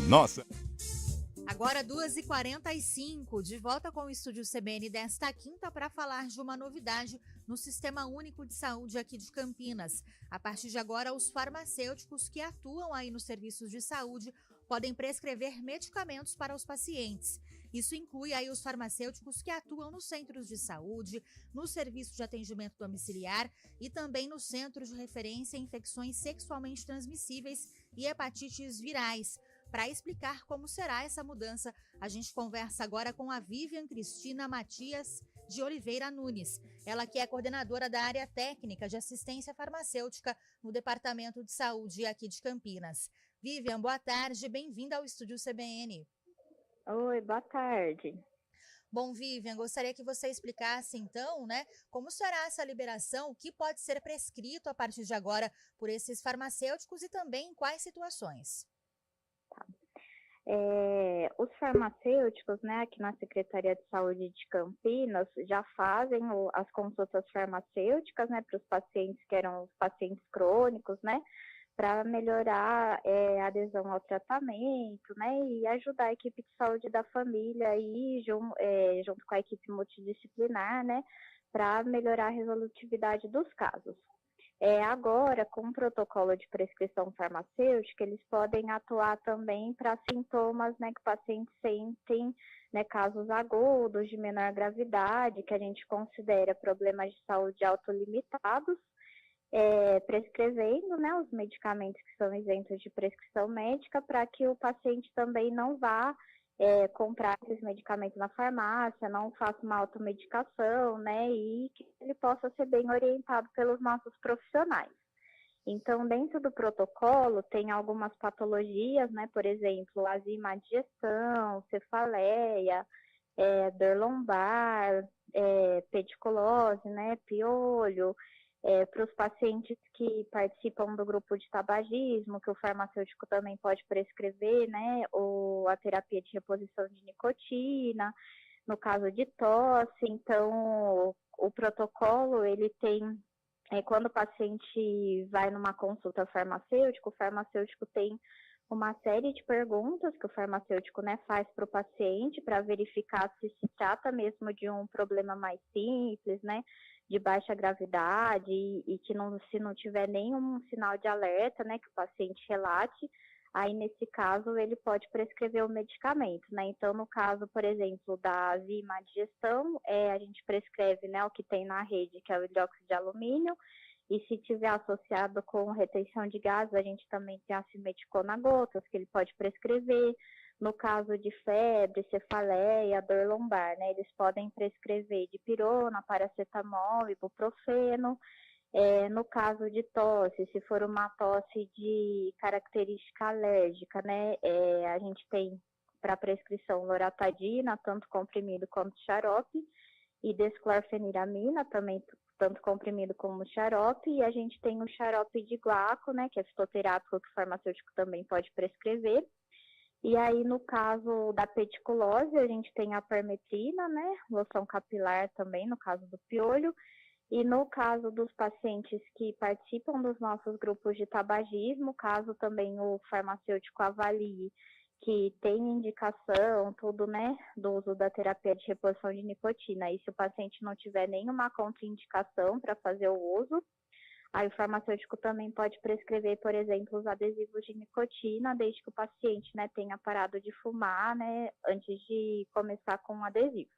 Nossa! Agora 2h45, de volta com o Estúdio CBN desta quinta para falar de uma novidade no Sistema Único de Saúde aqui de Campinas. A partir de agora, os farmacêuticos que atuam aí nos serviços de saúde podem prescrever medicamentos para os pacientes. Isso inclui aí os farmacêuticos que atuam nos centros de saúde, no serviço de atendimento domiciliar e também nos centros de referência em infecções sexualmente transmissíveis e hepatites virais. Para explicar como será essa mudança, a gente conversa agora com a Vivian Cristina Matias de Oliveira Nunes. Ela que é coordenadora da área técnica de assistência farmacêutica no Departamento de Saúde aqui de Campinas. Vivian, boa tarde, bem-vinda ao Estúdio CBN. Oi, boa tarde. Bom, Vivian, gostaria que você explicasse então, como será essa liberação, o que pode ser prescrito a partir de agora por esses farmacêuticos e também em quais situações? Os farmacêuticos, aqui na Secretaria de Saúde de Campinas, já fazem as consultas farmacêuticas, para os pacientes que eram os pacientes crônicos, para melhorar a adesão ao tratamento, e ajudar a equipe de saúde da família aí, junto com a equipe multidisciplinar, para melhorar a resolutividade dos casos. Agora, com o protocolo de prescrição farmacêutica, eles podem atuar também para sintomas que pacientes sentem, casos agudos de menor gravidade, que a gente considera problemas de saúde autolimitados, prescrevendo os medicamentos que são isentos de prescrição médica, para que o paciente também não vá comprar esses medicamentos na farmácia, não faça uma automedicação, e que ele possa ser bem orientado pelos nossos profissionais. Então, dentro do protocolo, tem algumas patologias, por exemplo, azia má digestão, cefaleia, dor lombar, pediculose, piolho, para os pacientes que participam do grupo de tabagismo, que o farmacêutico também pode prescrever, ou a terapia de reposição de nicotina, no caso de tosse. Então, o protocolo, ele tem, quando o paciente vai numa consulta farmacêutica, o farmacêutico tem uma série de perguntas que o farmacêutico faz para o paciente para verificar se trata mesmo de um problema mais simples, de baixa gravidade e que se não tiver nenhum sinal de alerta, que o paciente relate, aí nesse caso ele pode prescrever o medicamento, Então, no caso, por exemplo, da azia má digestão, a gente prescreve, o que tem na rede, que é o hidróxido de alumínio, e se tiver associado com retenção de gases, a gente também tem a simeticona gotas, que ele pode prescrever. No caso de febre, cefaleia, dor lombar, eles podem prescrever dipirona, paracetamol, ibuprofeno. No caso de tosse, se for uma tosse de característica alérgica, a gente tem para prescrição loratadina, tanto comprimido quanto xarope, e desclorfeniramina, também tanto comprimido como xarope, e a gente tem o xarope de guaco, que é fitoterápico, que o farmacêutico também pode prescrever. E aí, no caso da pediculose, a gente tem a permetrina, loção capilar também, no caso do piolho. E no caso dos pacientes que participam dos nossos grupos de tabagismo, caso também o farmacêutico avalie que tem indicação, tudo, do uso da terapia de reposição de nicotina. E se o paciente não tiver nenhuma contraindicação para fazer o uso, aí o farmacêutico também pode prescrever, por exemplo, os adesivos de nicotina, desde que o paciente tenha parado de fumar, antes de começar com o adesivo.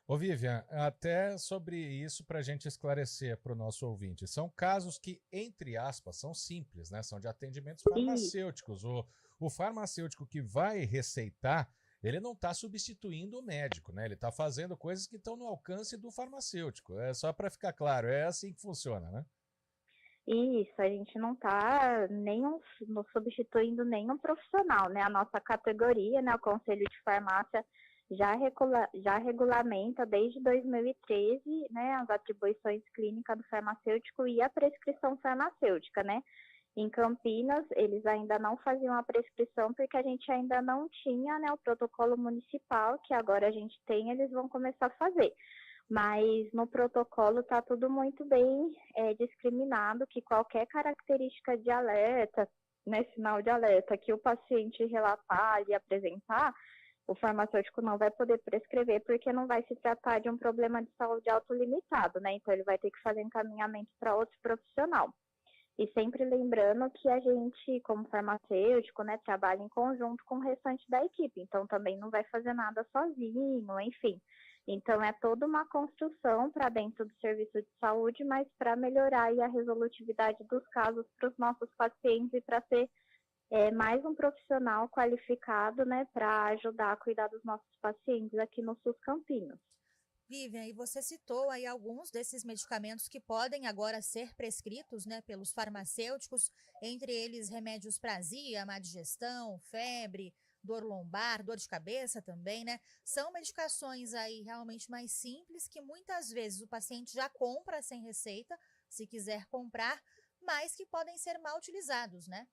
Ô Vivian, até sobre isso para a gente esclarecer para o nosso ouvinte, são casos que, entre aspas, são simples, São de atendimentos farmacêuticos. O farmacêutico que vai receitar, ele não está substituindo o médico, Ele está fazendo coisas que estão no alcance do farmacêutico. É só para ficar claro, é assim que funciona, Isso, a gente não está não substituindo nenhum profissional, A nossa categoria, o Conselho de Farmácia já regulamenta desde 2013, as atribuições clínicas do farmacêutico e a prescrição farmacêutica, Em Campinas, eles ainda não faziam a prescrição porque a gente ainda não tinha, o protocolo municipal, que agora a gente tem, eles vão começar a fazer. Mas no protocolo está tudo muito bem discriminado, que qualquer característica de alerta, né, sinal de alerta que o paciente relatar e apresentar, o farmacêutico não vai poder prescrever porque não vai se tratar de um problema de saúde autolimitado, né? Então ele vai ter que fazer encaminhamento para outro profissional. E sempre lembrando que a gente, como farmacêutico, né, trabalha em conjunto com o restante da equipe, então também não vai fazer nada sozinho, enfim. Então é toda uma construção para dentro do serviço de saúde, mas para melhorar aí a resolutividade dos casos para os nossos pacientes e para ser mais um profissional qualificado, né, para ajudar a cuidar dos nossos pacientes aqui no SUS Campinas. Vivian, e você citou aí alguns desses medicamentos que podem agora ser prescritos, né, pelos farmacêuticos, entre eles remédios para azia, má digestão, febre, dor lombar, dor de cabeça também, né? São medicações aí realmente mais simples que muitas vezes o paciente já compra sem receita, se quiser comprar, mas que podem ser mal utilizados, né?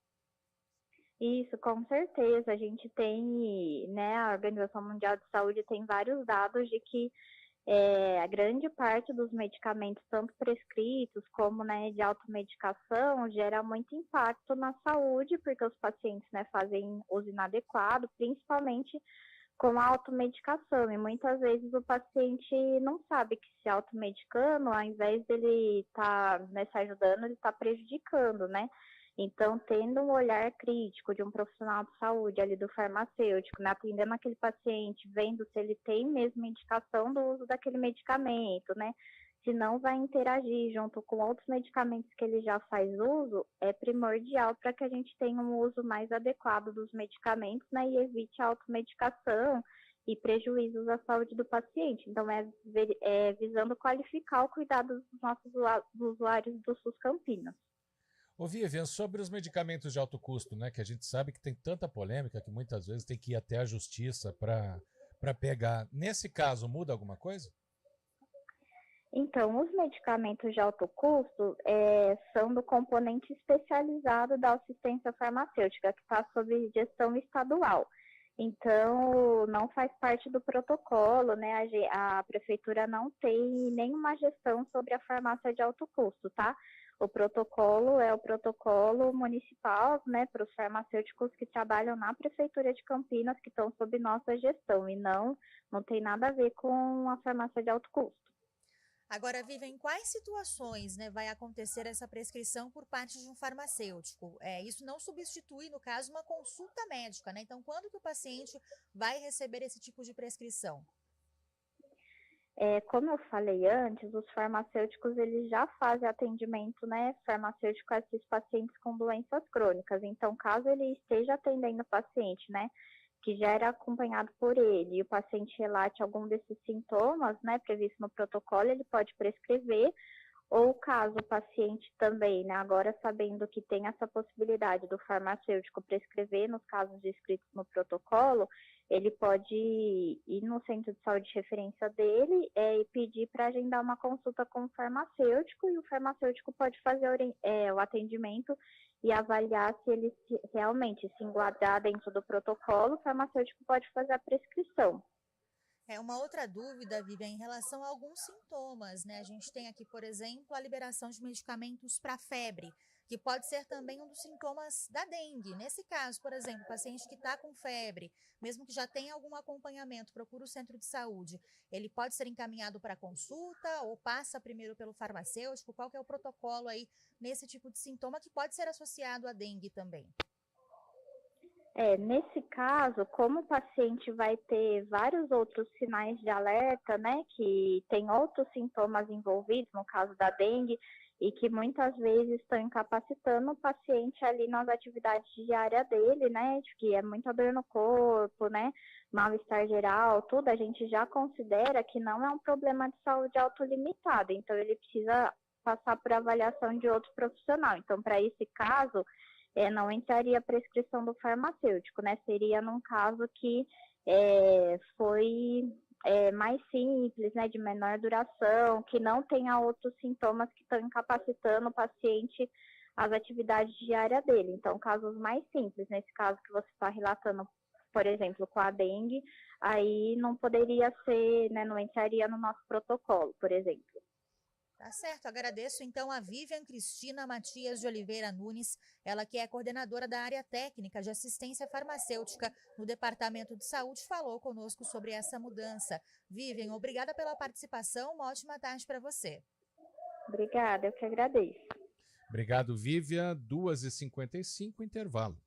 Isso, com certeza. A gente tem, né, a Organização Mundial de Saúde tem vários dados de que a grande parte dos medicamentos, tanto prescritos como, né, de automedicação, gera muito impacto na saúde, porque os pacientes, né, fazem uso inadequado, principalmente com a automedicação. E muitas vezes o paciente não sabe que se automedicando, ao invés dele estar, né, se ajudando, ele está prejudicando, né? Então, tendo um olhar crítico de um profissional de saúde, ali do farmacêutico, né, atendendo aquele paciente, vendo se ele tem mesmo indicação do uso daquele medicamento, né? Se não vai interagir junto com outros medicamentos que ele já faz uso, é primordial para que a gente tenha um uso mais adequado dos medicamentos, né, e evite a automedicação e prejuízos à saúde do paciente. Então, visando qualificar o cuidado dos nossos usuários do SUS Campinas. Ô, Vivian, sobre os medicamentos de alto custo, né, que a gente sabe que tem tanta polêmica que muitas vezes tem que ir até a justiça para pegar. Nesse caso, muda alguma coisa? Então, os medicamentos de alto custo são do componente especializado da assistência farmacêutica, que está sob gestão estadual. Então, não faz parte do protocolo, né? A prefeitura não tem nenhuma gestão sobre a farmácia de alto custo, tá? O protocolo é o protocolo municipal, né, para os farmacêuticos que trabalham na Prefeitura de Campinas, que estão sob nossa gestão, e não tem nada a ver com a farmácia de alto custo. Agora, Vivian, em quais situações, né, vai acontecer essa prescrição por parte de um farmacêutico? Isso não substitui, no caso, uma consulta médica, né? Então, quando que o paciente vai receber esse tipo de prescrição? Como eu falei antes, os farmacêuticos eles já fazem atendimento, né, farmacêutico a esses pacientes com doenças crônicas. Então, caso ele esteja atendendo o paciente, né, que já era acompanhado por ele, e o paciente relate algum desses sintomas, né, previsto no protocolo, ele pode prescrever. Ou caso o paciente também, né, agora sabendo que tem essa possibilidade do farmacêutico prescrever nos casos descritos no protocolo, ele pode ir no centro de saúde de referência dele e pedir para agendar uma consulta com o farmacêutico, e o farmacêutico pode fazer o atendimento e avaliar se ele realmente se enquadrar dentro do protocolo, o farmacêutico pode fazer a prescrição. Uma outra dúvida, Vivian, em relação a alguns sintomas, né? A gente tem aqui, por exemplo, a liberação de medicamentos para febre, que pode ser também um dos sintomas da dengue. Nesse caso, por exemplo, o paciente que está com febre, mesmo que já tenha algum acompanhamento, procura o centro de saúde, ele pode ser encaminhado para consulta ou passa primeiro pelo farmacêutico? Qual que é o protocolo aí nesse tipo de sintoma que pode ser associado à dengue também? Nesse caso, como o paciente vai ter vários outros sinais de alerta, né, que tem outros sintomas envolvidos, no caso da dengue, e que muitas vezes estão incapacitando o paciente ali nas atividades diárias dele, né, que é muita dor no corpo, né, mal-estar geral, tudo, a gente já considera que não é um problema de saúde autolimitado, então ele precisa passar por avaliação de outro profissional. Então, para esse caso, não entraria a prescrição do farmacêutico, né? Seria num caso que foi mais simples, né? De menor duração, que não tenha outros sintomas que estão incapacitando o paciente às atividades diárias dele. Então, casos mais simples, nesse caso que você está relatando, por exemplo, com a dengue, aí não poderia ser, né? Não entraria no nosso protocolo, por exemplo. Tá certo, agradeço então a Vivian Cristina Matias de Oliveira Nunes, ela que é coordenadora da área técnica de assistência farmacêutica no Departamento de Saúde, falou conosco sobre essa mudança. Vivian, obrigada pela participação, uma ótima tarde para você. Obrigada, eu que agradeço. Obrigado, Vivian. 2h55, intervalo.